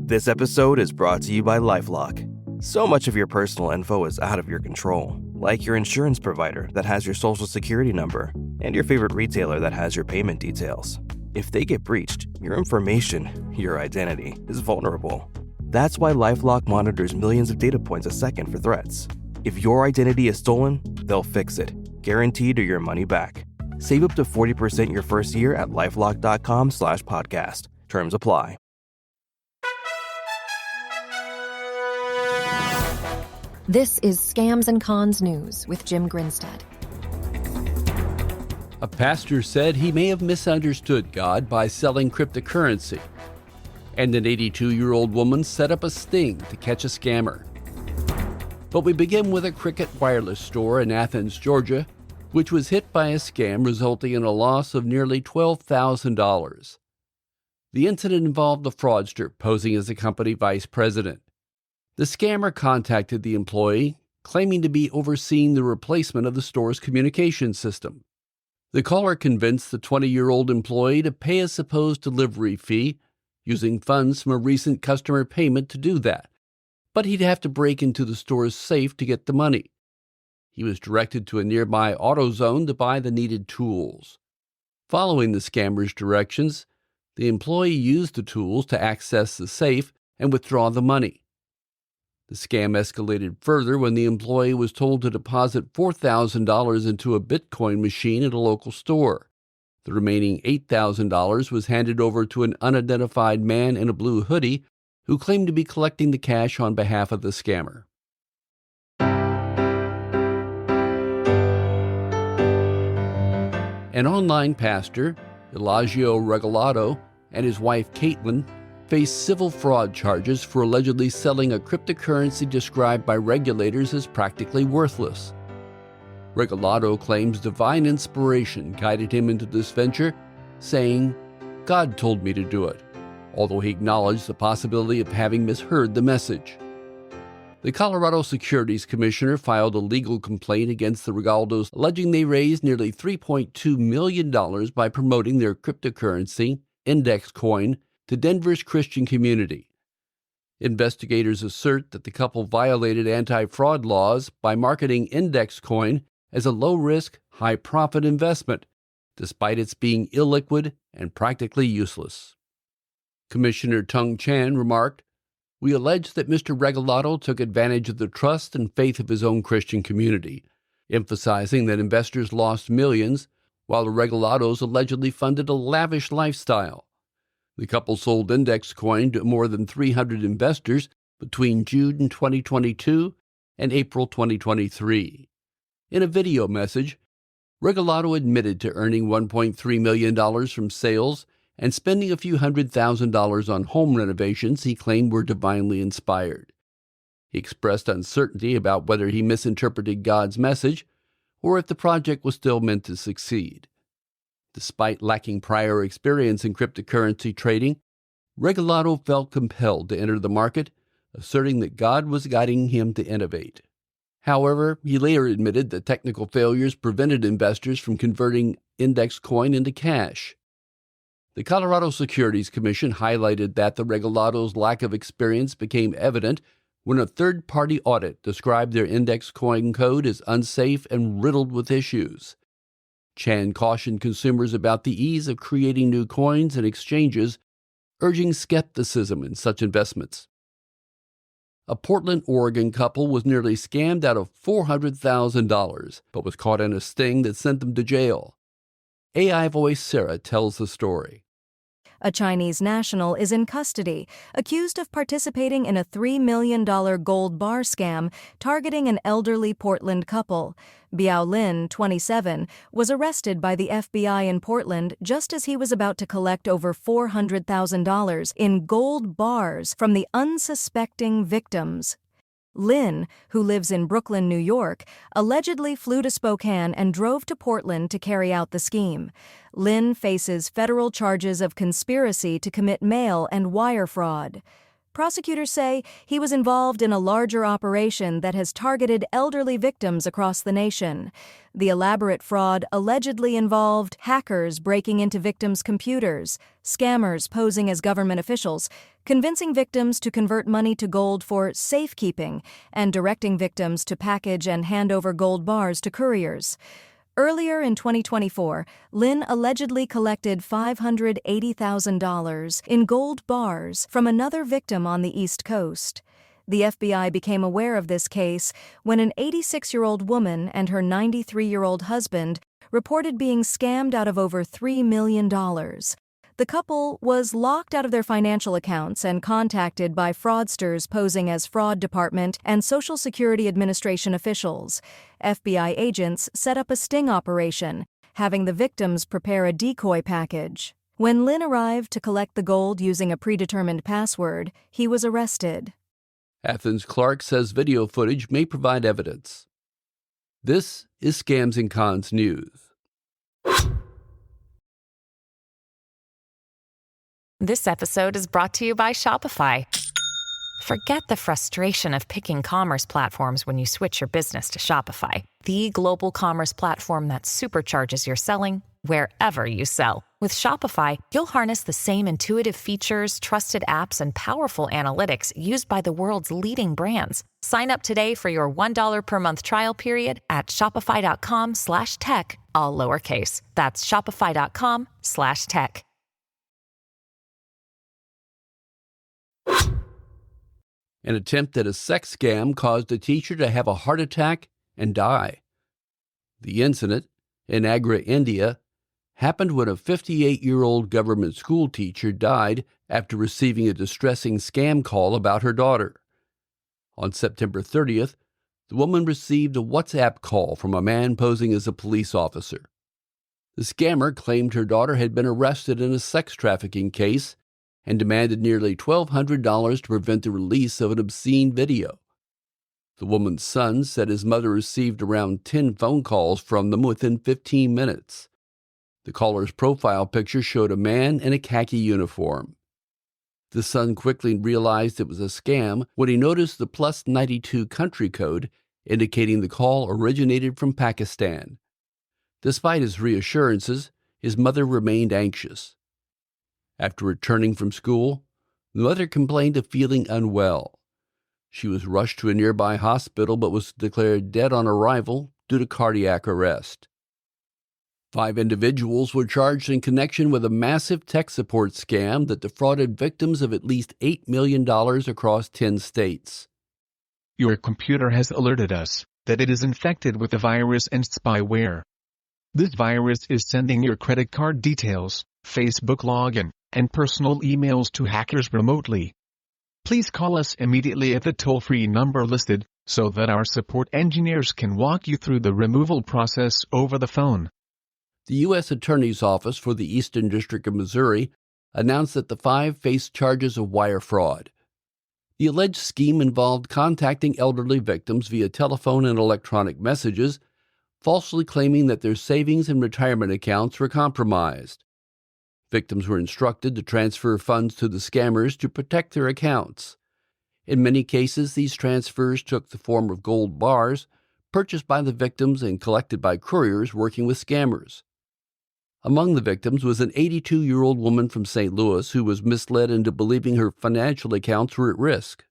This episode is brought to you by LifeLock. So much of your personal info is out of your control, like your insurance provider that has your social security number and your favorite retailer that has your payment details. If they get breached, your information, your identity, is vulnerable. That's why LifeLock monitors millions of data points a second for threats. If your identity is stolen, they'll fix it, guaranteed or your money back. Save up to 40% your first year at LifeLock.com/podcast. Terms apply. This is Scams and Cons News with Jim Grinstead. A pastor said he may have misunderstood God by selling cryptocurrency. And an 82-year-old woman set up a sting to catch a scammer. But we begin with a Cricket wireless store in Athens, Georgia, which was hit by a scam resulting in a loss of nearly $12,000. The incident involved a fraudster posing as a company vice president. The scammer contacted the employee, claiming to be overseeing the replacement of the store's communication system. The caller convinced the 20-year-old employee to pay a supposed delivery fee, using funds from a recent customer payment to do that. But he'd have to break into the store's safe to get the money. He was directed to a nearby AutoZone to buy the needed tools. Following the scammer's directions, the employee used the tools to access the safe and withdraw the money. The scam escalated further when the employee was told to deposit $4,000 into a Bitcoin machine at a local store. The remaining $8,000 was handed over to an unidentified man in a blue hoodie who claimed to be collecting the cash on behalf of the scammer. An online pastor, Elagio Regalado, and his wife Caitlin face civil fraud charges for allegedly selling a cryptocurrency described by regulators as practically worthless. Regalado claims divine inspiration guided him into this venture, saying, "God told me to do it," although he acknowledged the possibility of having misheard the message. The Colorado Securities Commissioner filed a legal complaint against the Regaldos, alleging they raised nearly $3.2 million by promoting their cryptocurrency, Index Coin, to Denver's Christian community. Investigators assert that the couple violated anti-fraud laws by marketing Index Coin as a low-risk, high-profit investment, despite its being illiquid and practically useless. Commissioner Tung Chan remarked, "We allege that Mr. Regalado took advantage of the trust and faith of his own Christian community, emphasizing that investors lost millions, while the Regalados allegedly funded a lavish lifestyle. The couple sold Index Coin to more than 300 investors between June 2022 and April 2023. In a video message, Regalado admitted to earning $1.3 million from sales and spending a few $100,000 on home renovations he claimed were divinely inspired. He expressed uncertainty about whether he misinterpreted God's message or if the project was still meant to succeed. Despite lacking prior experience in cryptocurrency trading, Regalado felt compelled to enter the market, asserting that God was guiding him to innovate. However, he later admitted that technical failures prevented investors from converting Index Coin into cash. The Colorado Securities Commission highlighted that the Regalados' lack of experience became evident when a third-party audit described their Index Coin code as unsafe and riddled with issues. Chan cautioned consumers about the ease of creating new coins and exchanges, urging skepticism in such investments. A Portland, Oregon couple was nearly scammed out of $400,000, but was caught in a sting that sent them to jail. AI voice Sarah tells the story. A Chinese national is in custody, accused of participating in a $3 million gold bar scam targeting an elderly Portland couple. Biao Lin, 27, was arrested by the FBI in Portland just as he was about to collect over $400,000 in gold bars from the unsuspecting victims. Lin, who lives in Brooklyn, New York, allegedly flew to Spokane and drove to Portland to carry out the scheme. Lin faces federal charges of conspiracy to commit mail and wire fraud. prosecutors say he was involved in a larger operation that has targeted elderly victims across the nation. The elaborate fraud allegedly involved hackers breaking into victims' computers, scammers posing as government officials, convincing victims to convert money to gold for safekeeping, and directing victims to package and hand over gold bars to couriers. Earlier in 2024, Lynn allegedly collected $580,000 in gold bars from another victim on the East Coast. The FBI became aware of this case when an 86-year-old woman and her 93-year-old husband reported being scammed out of over $3 million. The couple was locked out of their financial accounts and contacted by fraudsters posing as fraud department and Social Security Administration officials. FBI agents set up a sting operation, having the victims prepare a decoy package. When Lynn arrived to collect the gold using a predetermined password, he was arrested. Athens Clark says video footage may provide evidence. This is Scams and Cons News. This episode is brought to you by Shopify. Forget the frustration of picking commerce platforms when you switch your business to Shopify, the global commerce platform that supercharges your selling wherever you sell. With Shopify, you'll harness the same intuitive features, trusted apps, and powerful analytics used by the world's leading brands. Sign up today for your $1 per month trial period at shopify.com/tech, all lowercase. That's shopify.com/tech. An attempt at a sex scam caused a teacher to have a heart attack and die. The incident, in Agra, India, happened when a 58-year-old government school teacher died after receiving a distressing scam call about her daughter. On September 30th, the woman received a WhatsApp call from a man posing as a police officer. The scammer claimed her daughter had been arrested in a sex trafficking case and demanded nearly $1,200 to prevent the release of an obscene video. The woman's son said his mother received around 10 phone calls from them within 15 minutes. The caller's profile picture showed a man in a khaki uniform. The son quickly realized it was a scam when he noticed the +92 country code indicating the call originated from Pakistan. Despite his reassurances, his mother remained anxious. After returning from school, the mother complained of feeling unwell. She was rushed to a nearby hospital but was declared dead on arrival due to cardiac arrest. 5 individuals were charged in connection with a massive tech support scam that defrauded victims of at least $8 million across 10 states. Your computer has alerted us that it is infected with a virus and spyware. This virus is sending your credit card details, Facebook login, and personal emails to hackers remotely. Please call us immediately at the toll-free number listed so that our support engineers can walk you through the removal process over the phone. The U.S. Attorney's Office for the Eastern District of Missouri announced that the 5 faced charges of wire fraud. The alleged scheme involved contacting elderly victims via telephone and electronic messages, falsely claiming that their savings and retirement accounts were compromised. Victims were instructed to transfer funds to the scammers to protect their accounts. In many cases, these transfers took the form of gold bars purchased by the victims and collected by couriers working with scammers. Among the victims was an 82-year-old woman from St. Louis who was misled into believing her financial accounts were at risk.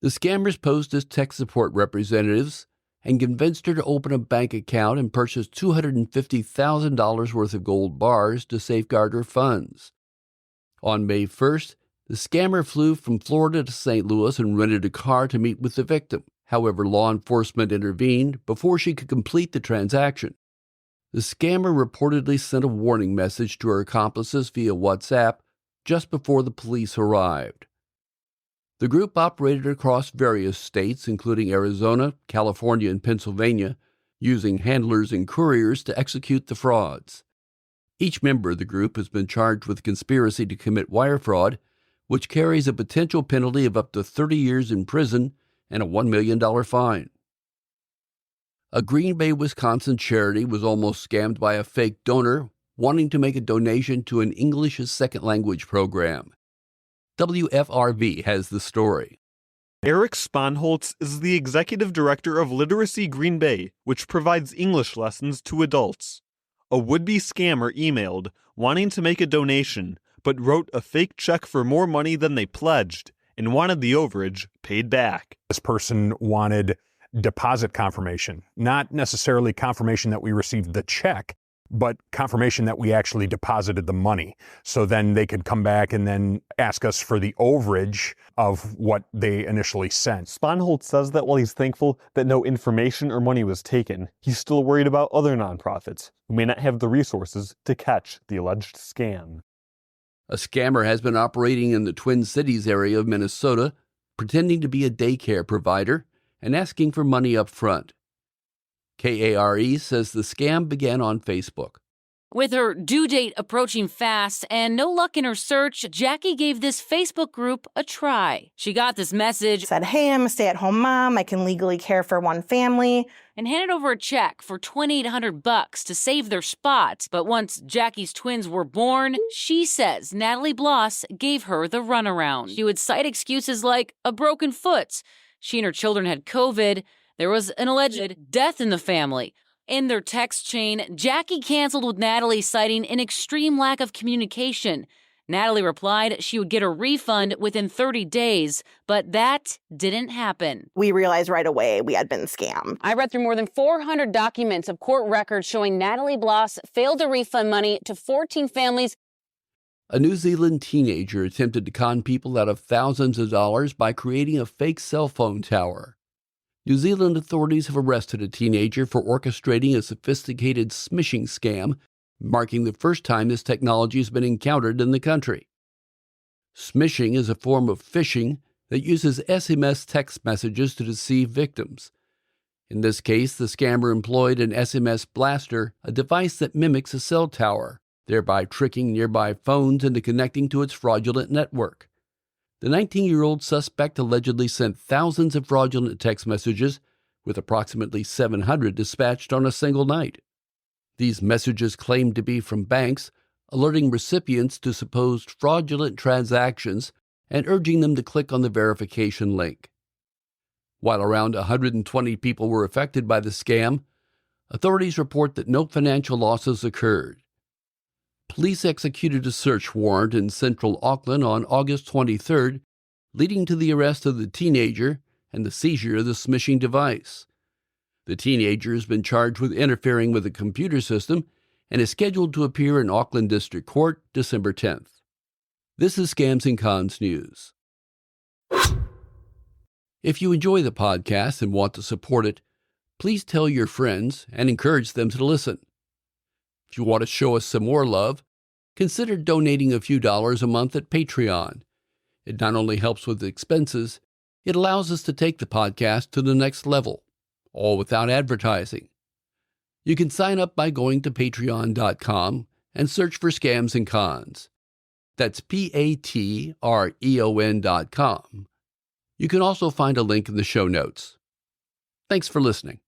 The scammers posed as tech support representatives and convinced her to open a bank account and purchase $250,000 worth of gold bars to safeguard her funds. On May 1st, the scammer flew from Florida to St. Louis and rented a car to meet with the victim. However, law enforcement intervened before she could complete the transaction. The scammer reportedly sent a warning message to her accomplices via WhatsApp just before the police arrived. The group operated across various states, including Arizona, California, and Pennsylvania, using handlers and couriers to execute the frauds. Each member of the group has been charged with conspiracy to commit wire fraud, which carries a potential penalty of up to 30 years in prison and a $1 million fine. A Green Bay, Wisconsin charity was almost scammed by a fake donor wanting to make a donation to an English as second language program. WFRV has the story. Eric Sponholtz is the executive director of Literacy Green Bay, which provides English lessons to adults. A would-be scammer emailed, wanting to make a donation, but wrote a fake check for more money than they pledged, and wanted the overage paid back. This person wanted deposit confirmation, not necessarily confirmation that we received the check, but confirmation that we actually deposited the money. So then they could come back and then ask us for the overage of what they initially sent. Sponholtz says that while he's thankful that no information or money was taken, he's still worried about other nonprofits who may not have the resources to catch the alleged scam. A scammer has been operating in the Twin Cities area of Minnesota, pretending to be a daycare provider and asking for money up front. KARE says the scam began on Facebook. With her due date approaching fast and no luck in her search, Jackie gave this Facebook group a try. She got this message, said, "Hey, I'm a stay-at-home mom. I can legally care for one family," and handed over a check for $2,800 to save their spot. But once Jackie's twins were born, she says Natalie Bloss gave her the runaround. She would cite excuses like a broken foot. She and her children had COVID. There was an alleged death in the family. In their text chain, Jackie canceled with Natalie, citing an extreme lack of communication. Natalie replied she would get a refund within 30 days, but that didn't happen. We realized right away we had been scammed. I read through more than 400 documents of court records showing Natalie Bloss failed to refund money to 14 families. A New Zealand teenager attempted to con people out of thousands of dollars by creating a fake cell phone tower. New Zealand authorities have arrested a teenager for orchestrating a sophisticated smishing scam, marking the first time this technology has been encountered in the country. Smishing is a form of phishing that uses SMS text messages to deceive victims. In this case, the scammer employed an SMS blaster, a device that mimics a cell tower, thereby tricking nearby phones into connecting to its fraudulent network. The 19-year-old suspect allegedly sent thousands of fraudulent text messages, with approximately 700 dispatched on a single night. These messages claimed to be from banks, alerting recipients to supposed fraudulent transactions and urging them to click on the verification link. While around 120 people were affected by the scam, authorities report that no financial losses occurred. Police executed a search warrant in central Auckland on August 23rd, leading to the arrest of the teenager and the seizure of the smishing device. The teenager has been charged with interfering with a computer system and is scheduled to appear in Auckland District Court December 10th. This is Scams and Cons News. If you enjoy the podcast and want to support it, please tell your friends and encourage them to listen. If you want to show us some more love, consider donating a few dollars a month at Patreon. It not only helps with expenses, it allows us to take the podcast to the next level, all without advertising. You can sign up by going to patreon.com and search for Scams and Cons. That's patreon.com. You can also find a link in the show notes. Thanks for listening.